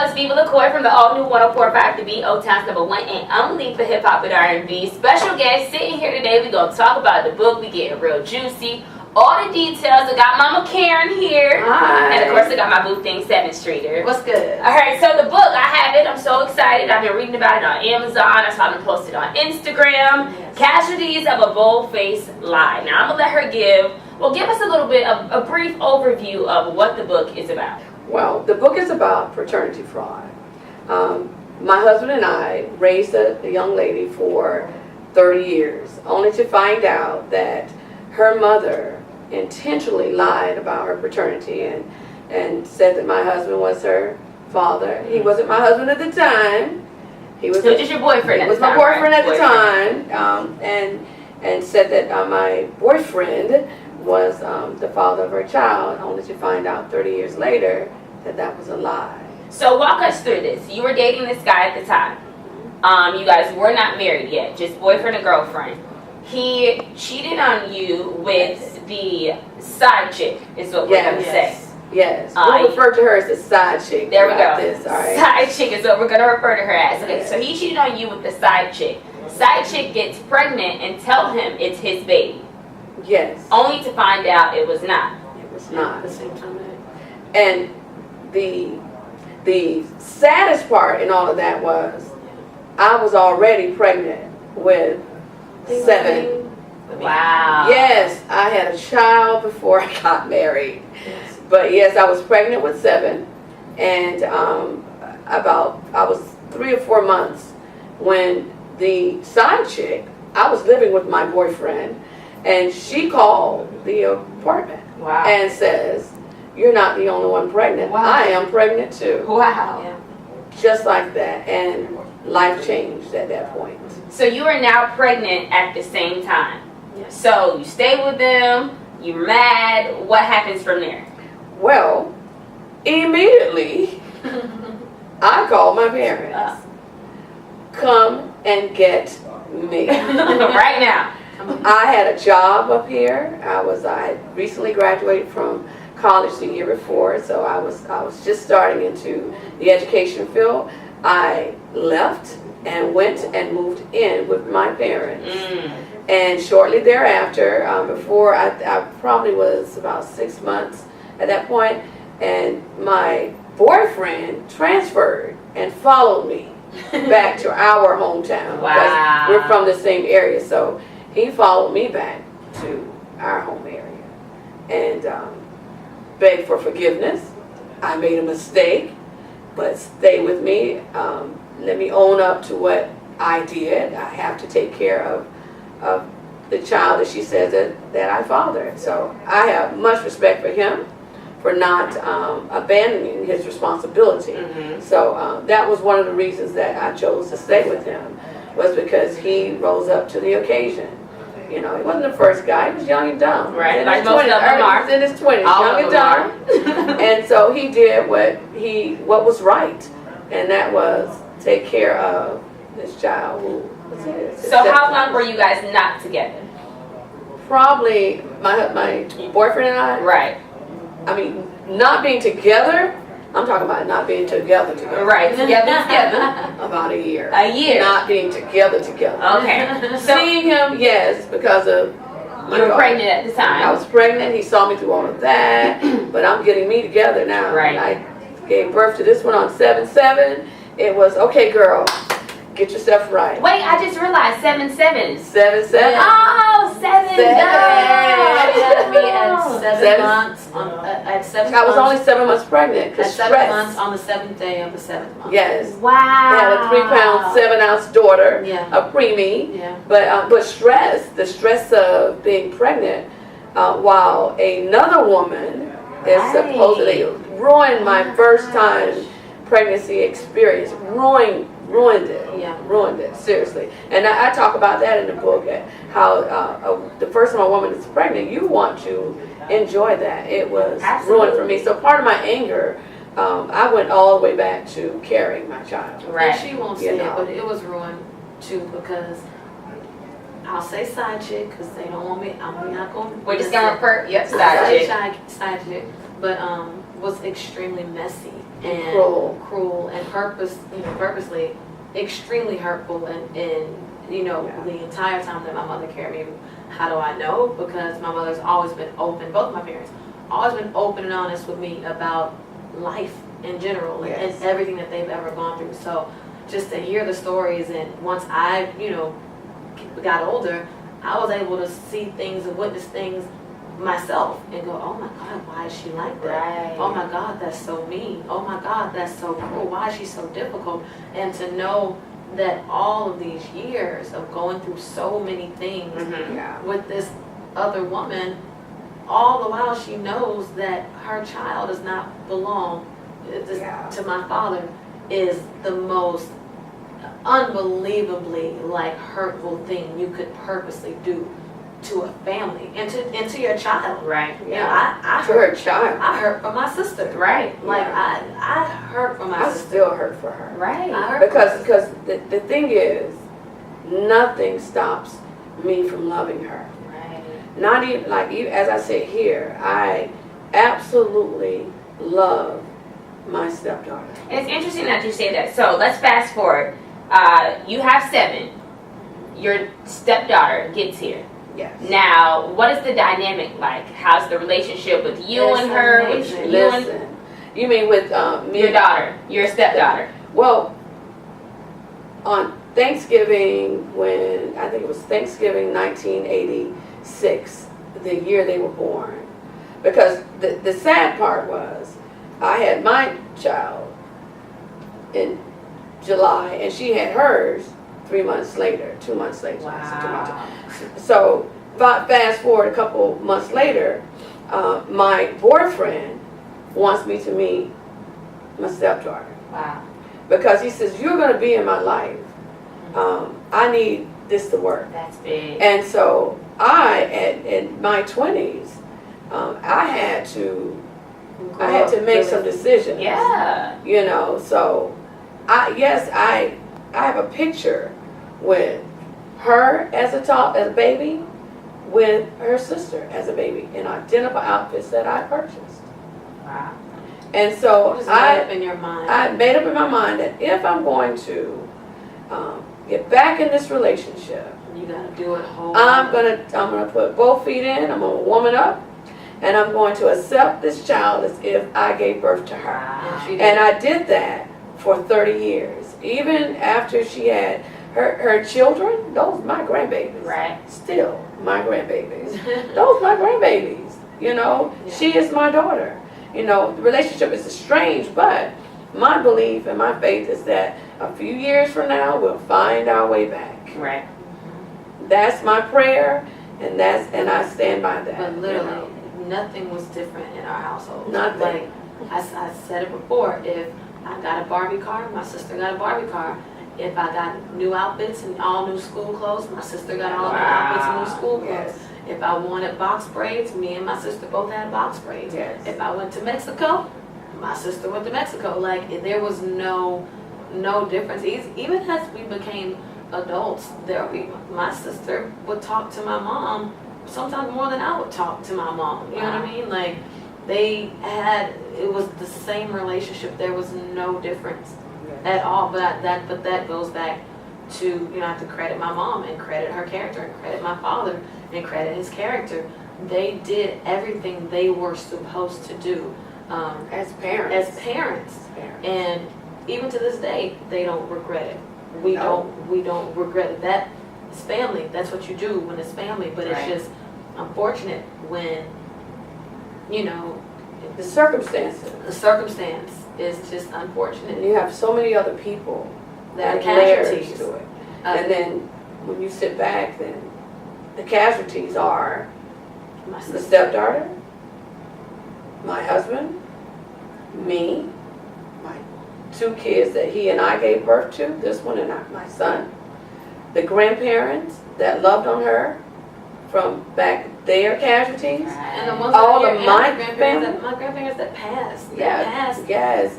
it's Viva LaCoy from the all-new 104.5 The Beat, O-Town's #1 and only for hip-hop and R&B. Special guest sitting here today. We're going to talk about the book. We getting real juicy. All the details. I got Mama Karen here. Hi. And, of course, I got my boo thing, Sevyn Streeter. What's good? All right, so the book, I have it. I'm so excited. I've been reading about it on Amazon. I saw it posted on Instagram. Yes. Casualties of a Bold-Faced Lie. Now, I'm going to let her give us a little bit of a brief overview of what the book is about. Well, the book is about fraternity fraud. My husband and I raised a young lady for 30 years, only to find out that her mother intentionally lied about her fraternity and said that my husband was her father. He wasn't my husband at the time. He was just your boyfriend at the time. He was my boyfriend right? at the time, and said that my boyfriend was the father of her child, only to find out 30 years later that that was a lie. So walk us through this. You were dating this guy at the time. You guys were not married yet, just boyfriend and girlfriend. He cheated on you with the side chick, is what we're going to say. Yes. We'll refer to her as the side chick. There we go. This, all right? Side chick is what we're going to refer to her as. Okay, so he cheated on you with the side chick. Side chick gets pregnant and tell him it's his baby. Yes. Only to find out it was not. It was not. At the same time. And the saddest part in all of that was I was already pregnant with Sevyn. Wow. Yes, I had a child before I got married. Yes. But yes, I was pregnant with Sevyn, and I was 3 or 4 months when the side chick, I was living with my boyfriend, and she called the apartment. Wow. And says, "You're not the only one pregnant. Wow. I am pregnant too." Wow. Yeah. Just like that, and life changed at that point. So you are now pregnant at the same time. Yes. So you stay with them, you're mad, what happens from there? Well, immediately, I called my parents. Come and get me. Right now. I had a job up here. I had recently graduated from college the year before, so I was just starting into the education field. I left and went and moved in with my parents. And shortly thereafter, before I probably was about 6 months at that point, and my boyfriend transferred and followed me back to our hometown. Wow. We're from the same area, so he followed me back to our home area and begged for forgiveness. I made a mistake, but stay with me. Let me own up to what I did. I have to take care of the child that she says that I fathered. So I have much respect for him for not abandoning his responsibility. So that was one of the reasons that I chose to stay with him, was because he rose up to the occasion. You know, he wasn't the first guy. He was young and dumb. Right, like most of them are. He was in his 20s, young and dumb. And so he did what was right, and that was take care of this child who was his. So how long were you guys not together? Probably my boyfriend and I. Right. I mean, not being together. I'm talking about not being together. Right, together. About a year. A year. Not being together. Okay. So seeing him, yes, because of you were pregnant at the time. I was pregnant. He saw me through all of that, but I'm getting me together now. Right. I gave birth to this one on 7/7. It was okay, girl. Get yourself right. Wait, I just realized 7/7. 7/7. Oh, 7. At 7 months. I was only 7 months pregnant. At 7 months on the 7th day of the 7th month. Yes. Wow. I had a 3-pound, 7-ounce daughter, a preemie. Yeah. But the stress of being pregnant, while another woman is supposedly ruined my first time pregnancy experience. Ruined it. Yeah. Ruined it, seriously. And I talk about that in the book, how the first time a woman is pregnant, you want to enjoy that. It was ruined for me. So part of my anger, I went all the way back to carrying my child. Right. And she won't say it, but it was ruined too, because I'll say side chick because they don't want me. I'm not going. We're just gonna refer. Yep, side chick. Side chick. but was extremely messy and cruel and purposely extremely hurtful and the entire time that my mother carried me. How do I know? Because my mother's always been open, both my parents, always been open and honest with me about life in general and everything that they've ever gone through. So just to hear the stories, and once I, got older, I was able to see things and witness things myself and go, oh my God, why is she like that? Right. Oh my God, that's so mean. Oh my God, that's so cruel. Why is she so difficult? And to know that all of these years of going through so many things with this other woman, all the while she knows that her child does not belong to my father, is the most unbelievably hurtful thing you could purposely do to a family and to your child. Right. I to her child. I hurt for my sister. Right. I hurt for my sister. I still hurt for her. Right. Because the thing is, nothing stops me from loving her. Right. Not even as I said here, I absolutely love my stepdaughter. And it's interesting that you say that. So let's fast forward. You have Sevyn. Your stepdaughter gets here. Yes. Now, what is the dynamic like? How's the relationship with you and her? Amazing. Listen, you mean with me? Your daughter, your stepdaughter. Well, on Thanksgiving, when I think it was Thanksgiving 1986, the year they were born, because the sad part was I had my child in July and she had hers 3 months later, 2 months later. Wow. So fast forward a couple months later, my boyfriend wants me to meet my stepdaughter. Wow. Because he says, you're going to be in my life. I need this to work. That's big. And so in my 20s, I had to make some decisions. Yeah. So I have a picture with her as a baby, with her sister as a baby, in identical outfits that I purchased. Wow. And so I made up in your mind. I made up in my mind that if I'm going to get back in this relationship, you gotta do it whole. I'm gonna put both feet in. I'm gonna woman up, and I'm going to accept this child as if I gave birth to her. Wow. And I did that for 30 years. Even after she had her children, those my grandbabies. Right. Still my grandbabies. Those my grandbabies. She is my daughter. The relationship is strange, but my belief and my faith is that a few years from now we'll find our way back. Right. That's my prayer, and I stand by that. But literally, nothing was different in our household. Nothing. I said it before. If I got a Barbie car, my sister got a Barbie car. If I got new outfits and all new school clothes, my sister got all new outfits and new school clothes. Yes. If I wanted box braids, me and my sister both had box braids. Yes. If I went to Mexico, my sister went to Mexico. There was no difference. Even as we became adults, my sister would talk to my mom sometimes more than I would talk to my mom. You know what I mean? It was the same relationship. There was no difference at all. But that goes back to, I have to credit my mom and credit her character and credit my father and credit his character. They did everything they were supposed to do As parents. And even to this day, they don't regret it. We don't regret it. That is family. That's what you do when it's family. But it's just unfortunate when, The circumstances. the circumstance is just unfortunate. And you have so many other people That are add layers casualties. to it. And then when you sit back, then the casualties are My the sister. stepdaughter, my husband, me, my 2 kids that he and I gave birth to, this one and my son, the grandparents that loved on her from back their casualties. And the ones All that of are my my grandparents that passed. That passed. Yes.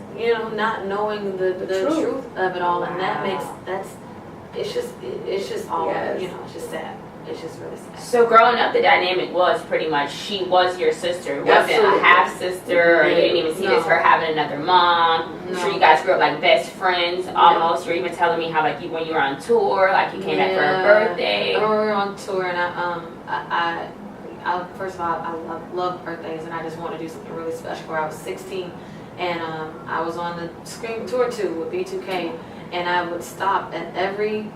Not knowing the truth of it all, and Wow. it's just all, Yes. it's just sad. it's just really sad. So growing up, the dynamic was pretty much she was your sister. It wasn't Absolutely. a half sister, or you didn't even see this her having another mom. I'm sure you guys grew up like best friends almost. You're even telling me how like when you were on tour, like you came back for her birthday. We were on tour, and I first of all, I love birthdays, and I just wanted to do something really special. Where I was 16, and I was on the Scream Tour 2 with B2K, and I would stop at every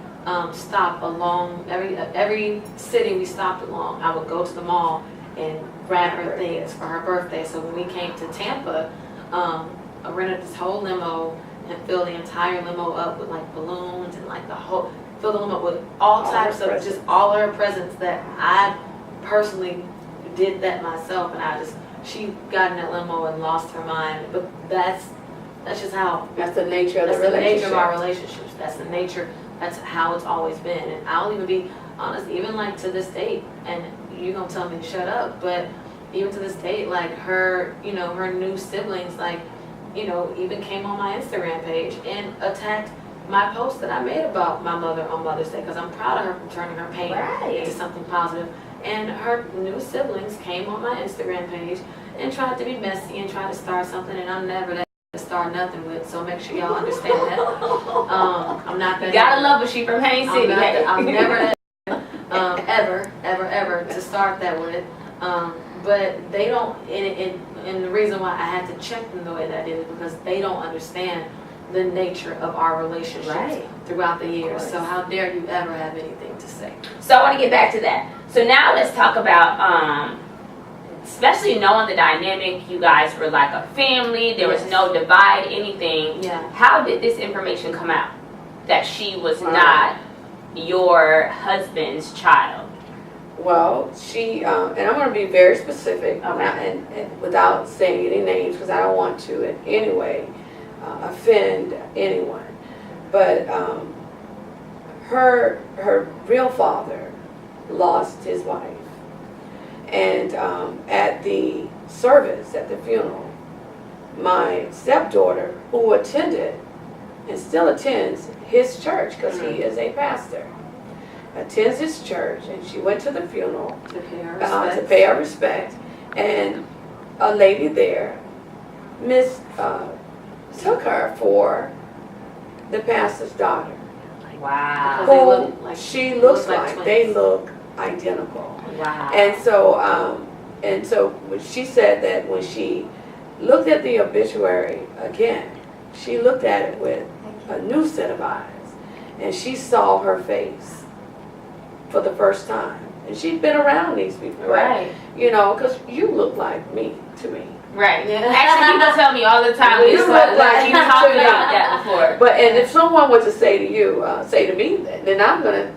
stop along every city we stopped along. I would go to the mall and grab her things for her birthday. So when we came to Tampa, I rented this whole limo and filled the entire limo up with like balloons and like filled the limo up with all types of just all her presents that I personally did that myself, and she got in that limo and lost her mind. But that's just how. That's the nature of That's the the nature of our relationship. relationships. That's the nature. That's how it's always been. And I'll even be honest, even like to this date, and you're gonna tell me to shut up, but even to this date, like her, her new siblings, like, even came on my Instagram page and attacked my post that I made about my mother on Mother's Day, because I'm proud of her for turning her pain into something positive. And her new siblings came on my Instagram page and tried to be messy and try to start something, and I'm never that to start nothing with, so make sure y'all understand that. I'm not that. You gotta love her. She from Haines City. I'm never that ever to start that with. But they don't, and the reason why I had to check them the way that I did is because they don't understand the nature of our relationships throughout the years. So how dare you ever have anything to say? So I want to get back to that. So now let's talk about, especially knowing the dynamic, you guys were like a family. There was no divide, anything. Yeah. How did this information come out that she was not your husband's child? Well, she, and I'm going to be very specific, and without saying any names, because I don't want to in any way offend anyone. But her real father lost his wife, and at the service, at the funeral, my stepdaughter, who attended and still attends his church, because he is a pastor, attends his church, and she went to the funeral To to pay her respect, and a lady there took her for the pastor's daughter. Wow. Who she looks like. They look identical. Wow. And so she said that when she looked at the obituary again, she looked at it with a new set of eyes, and she saw her face for the first time. And she'd been around these people, Right. Because you look like me to me. Right. Actually, people tell me all the time. You look like you you talked to me. about that before. And if someone were to say to you, say to me, then I'm gonna.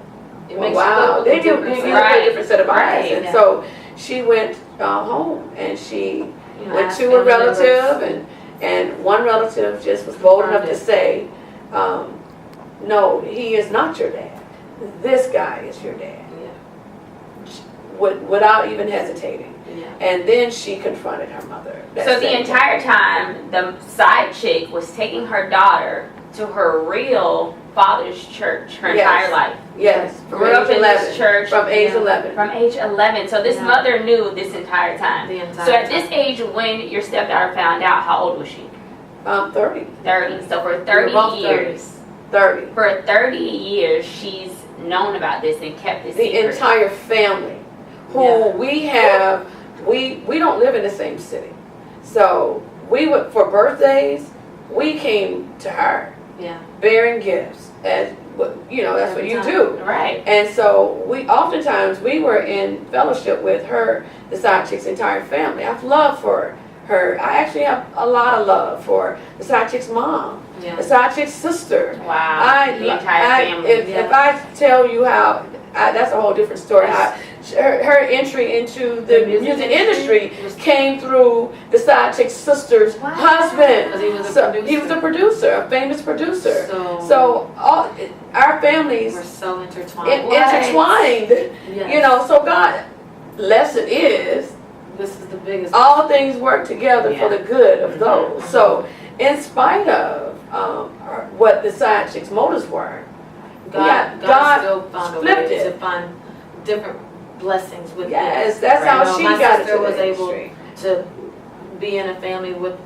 It Well, makes wow, they do. You look at a different set of eyes, Right. and so she went home, and she went ask to a family relative, and one relative just was bold enough to say, "No, he is not your dad. This guy is your dad." Without even hesitating. Yeah. And then she confronted her mother. So the entire time, the side chick was taking her daughter to her real father's church her entire life. Yes. From Grew up age in 11. this church. From age 11. From age 11. So this mother knew this entire time. The entire So at this age, when your stepdaughter found out, how old was she? 30. 30. So for We 30 were both years. 30. For 30 years, she's known about this and kept this secret. The entire family, who we don't live in the same city. So we would, for birthdays, we came to her, bearing gifts, as that's what you do. Right. And so oftentimes we were in fellowship with her, the side chick's entire family. I have love for her. I actually have a lot of love for the side chick's mom, the side chick's sister. Wow. The entire family. If I tell you how, that's a whole different story. Her entry into the music industry came through the side chick's sister's husband. He was a producer, a famous producer. So all our families were so intertwined. Intertwined. So God, lesson is, this is the biggest. all things work together for the good of those. So in spite of what the side chick's motives were, God still found a way to find different blessings with Yes, it. that's how You she know, my got sister into was the able industry. to be in a family with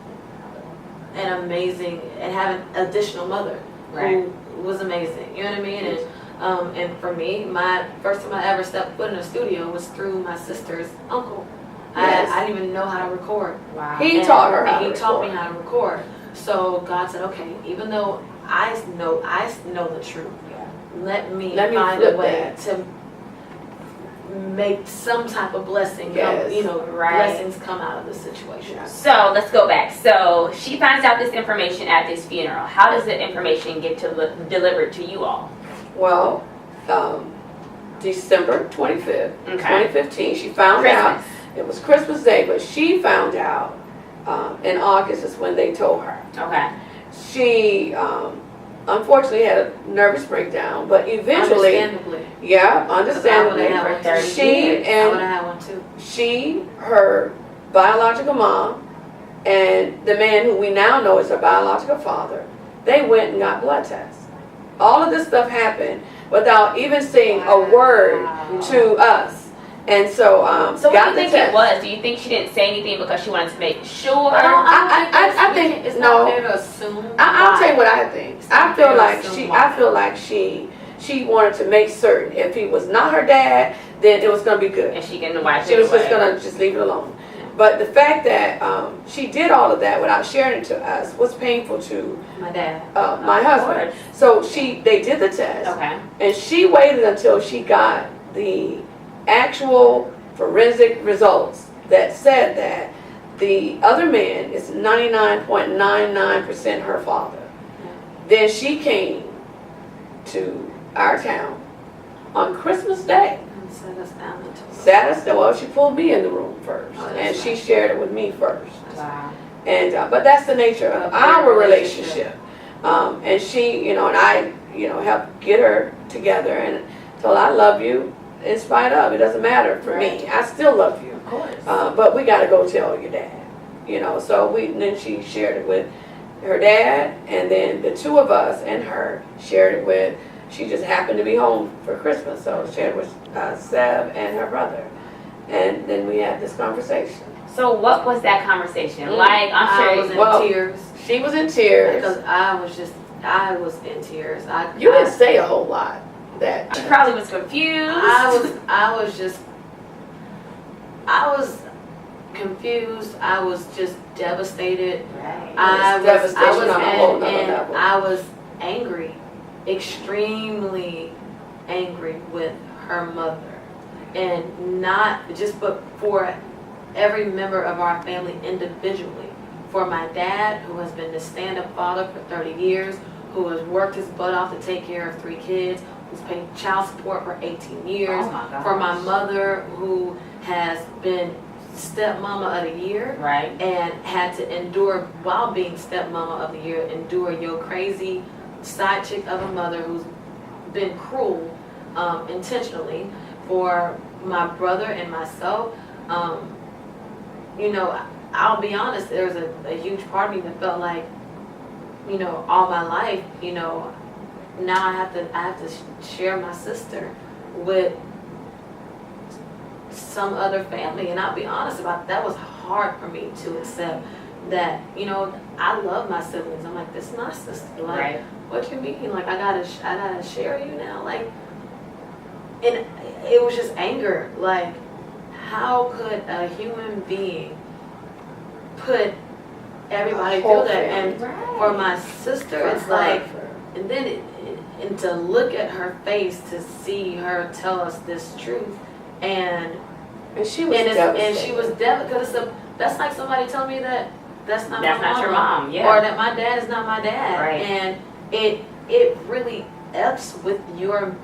an amazing and have an additional mother who was amazing. You know what I mean? And for me, my first time I ever stepped foot in a studio was through my sister's uncle. Yes. I didn't even know how to record. Wow. He taught her how to He taught me record. how to record. So God said, okay, even though I know the truth, let me find a flip way that. to make some type of blessing Yes. come, blessings come out of the situation. So let's go back. So she finds out this information at this funeral. How does the information get delivered to you all? Well, December 25th, Okay. 2015, she found out. It was Christmas Day, but she found out in August is when they told her. Okay. She unfortunately had a nervous breakdown, but eventually, Understandably. yeah, I understandably, would have had one 30 she years. I would and have had one too. she, her biological mom, and the man who we now know is her biological father, they went and got blood tests. All of this stuff happened without even saying a word to us. And so, So what got do you the think test. it was? Do you think she didn't say anything because she wanted to make sure? I think it's no. not fair to assume. I'll tell you what I think. It's not fair to assume why. I feel like she wanted to make certain if he was not her dad, then it was going to be good. And she can watch it. She was just going to just leave it alone. But the fact that she did all of that without sharing it to us was painful to My dad. my husband. So they did the test, Okay. and she waited until she got the actual forensic results that said that the other man is 99.99% her father. Then she came to our town on Christmas Day. And set us down and told us. Sat us, well, she pulled me in the room first, Oh, and that's she nice. shared it with me first. Wow. And but that's the nature of our relationship. And she, and I, helped get her together and told her, I love you in spite of. It doesn't matter for me. I still love you. Of course. But we got to go tell your dad. So then she shared it with her dad, and then the two of us and her shared it with. She just happened to be home for Christmas, so shared it with Sev and her brother, and then we had this conversation. So what was that conversation like? I'm I was sure. in tears. She was in tears. Because I was in tears. You didn't say a whole lot. That She probably was confused. I was confused. I was just devastated. Right. I was devastation on a whole nother level. I was angry, extremely angry with her mother, and not just but for every member of our family individually. For my dad, who has been the stand-up father for 30 years, who has worked his butt off to take care of 3 kids, who's paid child support for 18 years. Oh my gosh. For my mother, who has been stepmama of the year, Right. and had to endure, while being stepmama of the year, endure your crazy side chick of a mother who's been cruel intentionally. For my brother and myself, I'll be honest, there's a huge part of me that felt like, all my life, now I have to share my sister with some other family. And I'll be honest about it, that was hard for me to accept that, I love my siblings. I'm like, this is my sister. Like, Right. what you mean? Like, I gotta share you now? Like, and it was just anger. Like, how could a human being put everybody through that? And for my sister, it's like, and then and to look at her face, to see her tell us this truth, and she was devastated. and she was devastated, because that's like somebody telling me that that's not your mom, yeah. or that my dad is not my dad, Right. and it really F's with your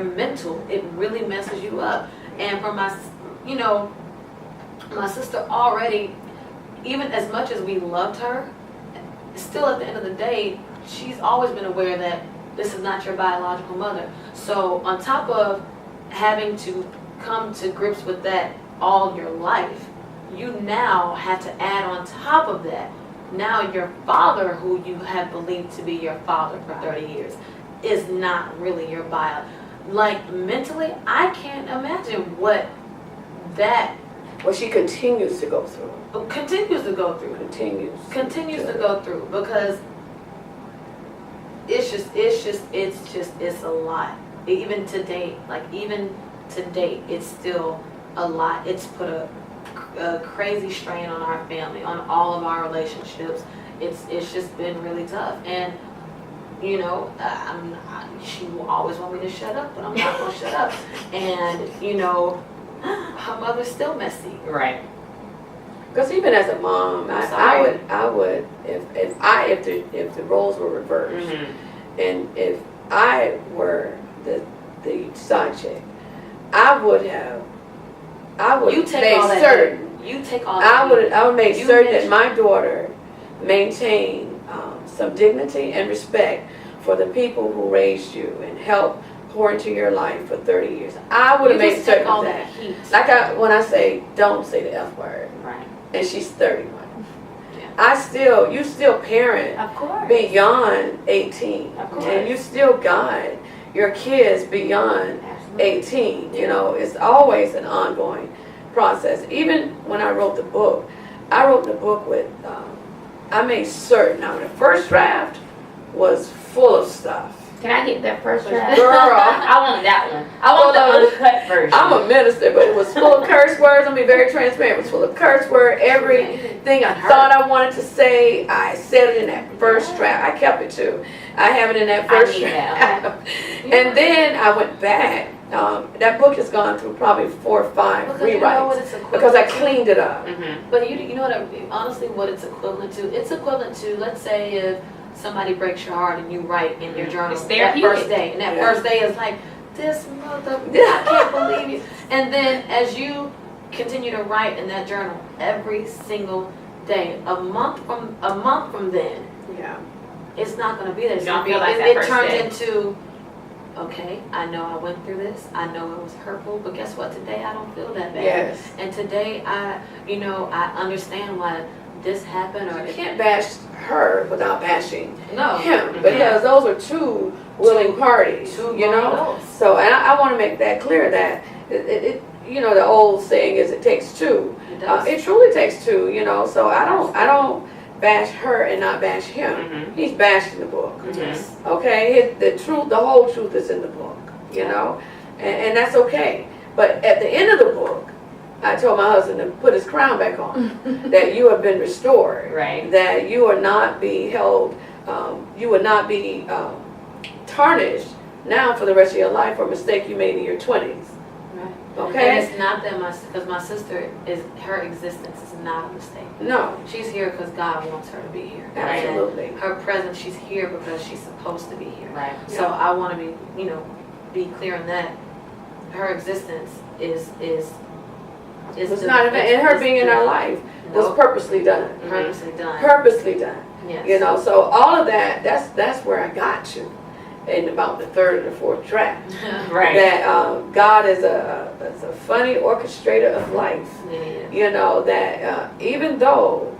mental. It really messes you up. And for my sister already, even as much as we loved her, still at the end of the day, she's always been aware that this is not your biological mother. So on top of having to come to grips with that all your life, you now have to add on top of that, now your father, who you have believed to be your father for 30 years, is not really your like mentally, I can't imagine what that She continues to go through. continues to go through. Continues to go through, because it's a lot. Even to date, it's still a lot. It's put a crazy strain on our family, on all of our relationships. It's just been really tough. And you know, she will always want me to shut up, but I'm not gonna shut up. And you know, her mother's still messy. Right. Because even as a mom, I would if the roles were reversed, and if I were the side chick, I would You take make all that. certain. You take all that. I would make certain that my daughter maintain some dignity and respect for the people who raised you and helped pour into your life for 30 years. I would have made certain of that. When I say don't say the F word, Right. and she's 31. Yeah. You still parent Of course. beyond 18. Of course. And you still guide your kids beyond Absolutely. 18. You know, it's always an ongoing process. Even when I wrote the book with, I made certain, now the first draft was full of stuff. Can I get that first draft? Girl. I want that one. I want the uncut version. I'm a minister, but it was full of curse words. I'm being very transparent. It was full of curse words. Everything I thought I wanted to say, I said it in that first draft. I kept it too. I have it in that first draft. And then I went back. That book has gone through probably 4 or 5 Because you know what rewrites it's equivalent because I to? cleaned it up. But you know what? Honestly, what it's equivalent to? It's equivalent to, let's say, if somebody breaks your heart and you write in your journal It's that therapeutic. first day, and that first day is like, this mother, I can't believe you. And then as you continue to write in that journal every single day, a month from then, Yeah. it's not going to be there. It's You don't gonna feel like be, that it first turns day. into, okay, I know I went through this. I know it was hurtful, but guess what? Today I don't feel that bad. Yes. And today I understand why this happened, or You can't bash her without bashing no. him, because those are two willing parties, Two you know. adults. So, and I want to make that clear that it you know, the old saying is it takes two. It does. It truly takes two, you know. So I don't bash her and not bash him. He's bashed in the book. Yes. Okay, the whole truth is in the book, you know, and that's okay. But at the end of the book, I told my husband to put his crown back on, that you have been restored, Right. that you will not be held, you will not be tarnished now for the rest of your life for a mistake you made in your 20s. Right. Okay? And it's not that because my sister her existence is not a mistake. No, She's here because God wants her to be here. absolutely. And her presence, she's here because she's supposed to be here. Right. So I want to be clear on that. Her existence is It's not even, and her being in our life was purposely done. purposely done. Purposely done. Yes. You know, so all of that, that's where I got to in about the 3rd or 4th draft. Right. That God is a funny orchestrator of life. Yeah. You know, that even though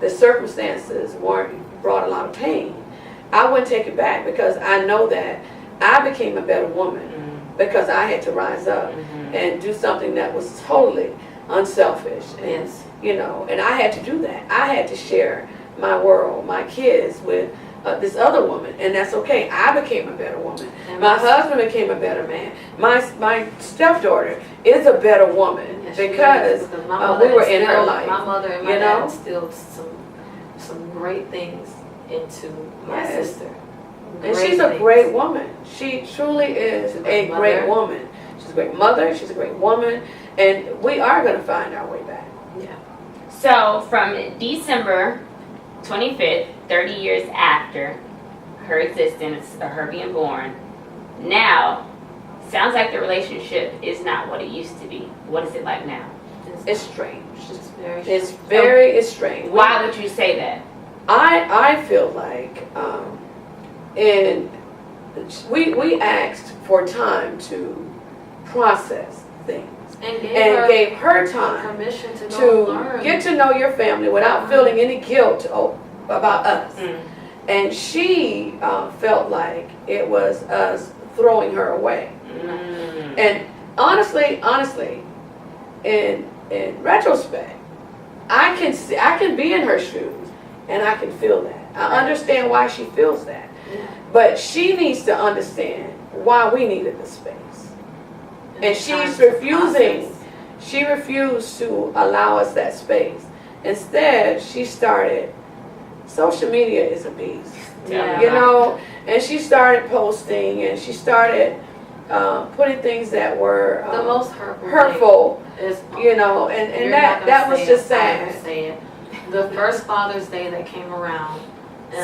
the circumstances brought a lot of pain, I wouldn't take it back, because I know that I became a better woman because I had to rise up and do something that was totally unselfish. And, Yes. you know, and I had to do that. I had to share my world, my kids with this other woman, and that's okay. I became a better woman. And My husband became a better man. My stepdaughter is a better woman Yes, she because is, my mother we were in her instilled- life. My mother and my you dad know? instilled some great things into my Yes. sister. And Great she's a things. great woman. She truly is She's a a great great mother. woman. She's a great mother. She's a great woman, and we are going to find our way back. Yeah. So from December 25th, 30 years after her existence, or her being born, now, sounds like the relationship is not what it used to be. What is it like now? It's strange. It's very. It's strange. Why would you say that? I feel like we asked for time to process things and gave her time permission to go to learn. get to know your family without feeling any guilt about us. And she felt like it was us throwing her away. And honestly, in retrospect, I can be in her shoes and I can feel that. I understand why she feels that. But she needs to understand why we needed the space. And she's refusing. She refused to allow us that space. Instead, she started, social media is a beast. Yeah. You know, and she started posting and she started putting things that were the most hurtful is, you know, and that was just sad. The first Father's Day that came around,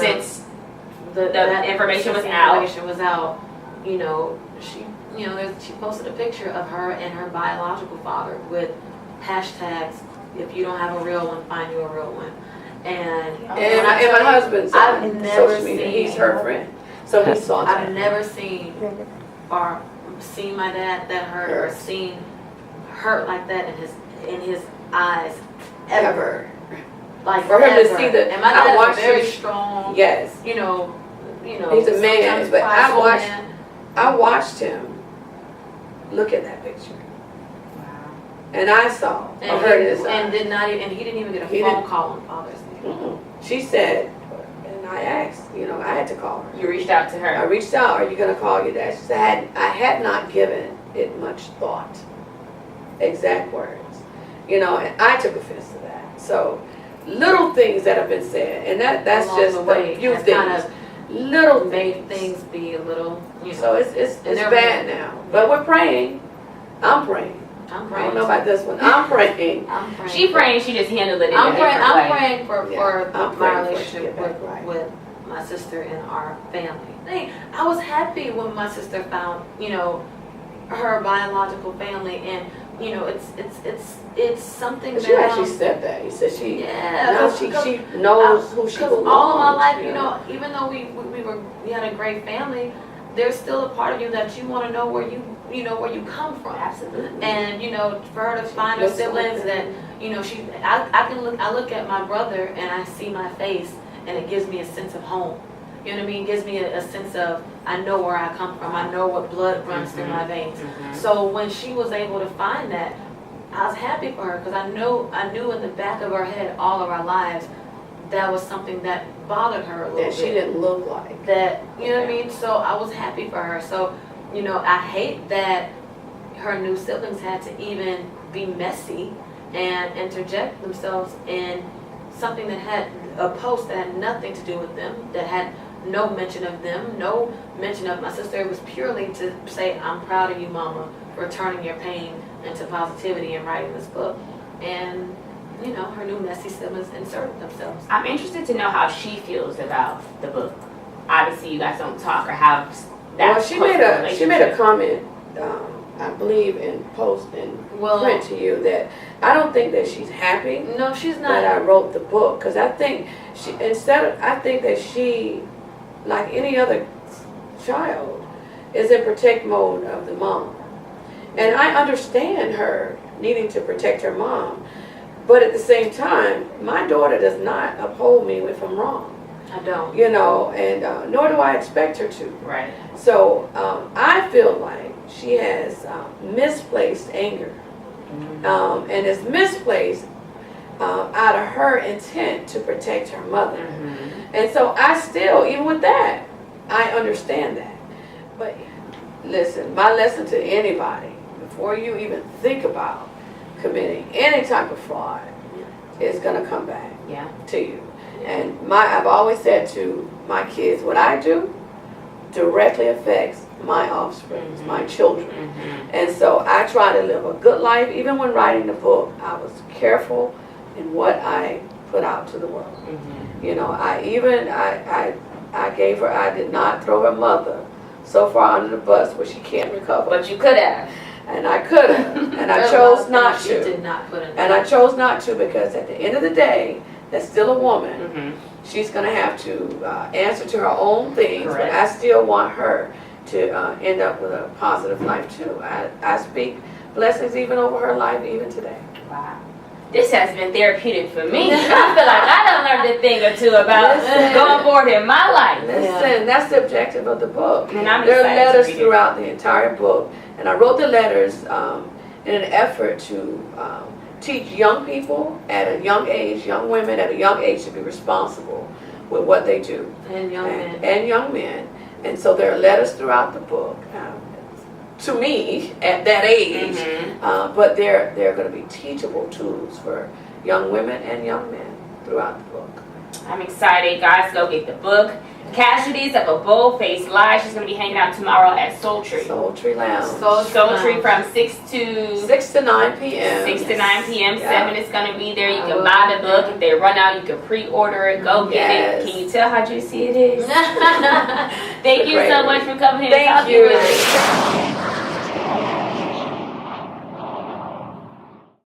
since the information was out, you know, she posted a picture of her and her biological father with hashtags, if you don't have a real one, find you a real one. And my husband's I've never social media, seen, he's her friend, so he saw that. I've never seen my dad that hurt or seen hurt like that in his eyes ever. Like for him to see that. And my dad is very strong. Yes. You know. He's a man, but I watched him look at that picture. Wow. And I saw And I heard his and he didn't even get a phone call on Father's Day. She said, and I asked, you know, I had to call her. You reached out to her. I reached out, are you going to call your dad? She said, I had not given it much thought. Exact words. You know, and I took offense to that. So, little things that have been said, and that's along just a few things. Kind of little made things be a little, you know. So it's bad now. But we're praying. I'm praying. I don't know about this one. I'm praying. She praying. She just handled it in I'm a different way. I'm praying for my relationship with my sister and our family. I was happy when my sister found, you know, her biological family, and you know, it's something that she actually said that. He said she knows who she belongs. All of my life, you know, even though we had a great family, there's still a part of you that you want to know where you come from. Absolutely. And you know, for her to find her siblings that, you know, I look at my brother and I see my face and it gives me a sense of home. You know what I mean? It gives me a sense of, I know where I come from. I know what blood runs through my veins. So when she was able to find that, I was happy for her, because I knew in the back of her head all of our lives that was something that bothered her a little bit. That she didn't look like. That, you know what I mean? So I was happy for her. So, you know, I hate that her new siblings had to even be messy and interject themselves in something that had a post that had nothing to do with them, that had no mention of them, no mention of my sister. It was purely to say, I'm proud of you, Mama, for turning your pain into positivity and writing this book. And, you know, her new messy siblings inserted themselves. I'm interested to know how she feels about the book. Obviously, you guys don't talk or have that. Well, she made a comment, I believe, in print to you, that I don't think that she's happy. No, she's not. That I wrote the book, because I think I think that she, like any other child, is in protect mode of the mom. And I understand her needing to protect her mom, but at the same time, my daughter does not uphold me if I'm wrong. I don't. You know, and nor do I expect her to. Right. So I feel like she has misplaced anger, and is misplaced out of her intent to protect her mother. And so I still, even with that, I understand that. But listen, my lesson to anybody, before you even think about committing any type of fraud, is going to come back to you. And I've always said to my kids, what I do directly affects my offspring, my children. And so I try to live a good life. Even when writing the book, I was careful in what I put out to the world. You know, I did not throw her mother so far under the bus where she can't recover. But you could have. And I could have. And I chose not to. You did not put in. And I chose not to, because at the end of the day, that's still a woman. She's going to have to answer to her own things. Correct. But I still want her to end up with a positive life too. I speak blessings even over her life even today. Wow. This has been therapeutic for me. I feel like I done learned a a thing or two about Listen. going forward in my life. Listen, that's the objective of the book. And I'm There are excited to letters read it. throughout the entire book, and I wrote the letters in an effort to teach young people at a young age, young women at a young age, to be responsible with what they do. And young men. And young men. And so there are letters throughout the book to me at that age, but they're going to be teachable tools for young women and young men throughout the book. I'm excited, guys. Go get the book. Casualties of a Bold-Faced Lie. She's going to be hanging out tomorrow at Soul Tree. Soul Tree Lounge. Soul Tree from 6 to 9 p.m. 6 to 9 p.m. Yeah. 7 is going to be there. You can buy the book. If they run out, you can pre-order it. Go get Yes. it. Can you tell how juicy it is? Thank you Great so read. much for coming here and Thank talking you. with us.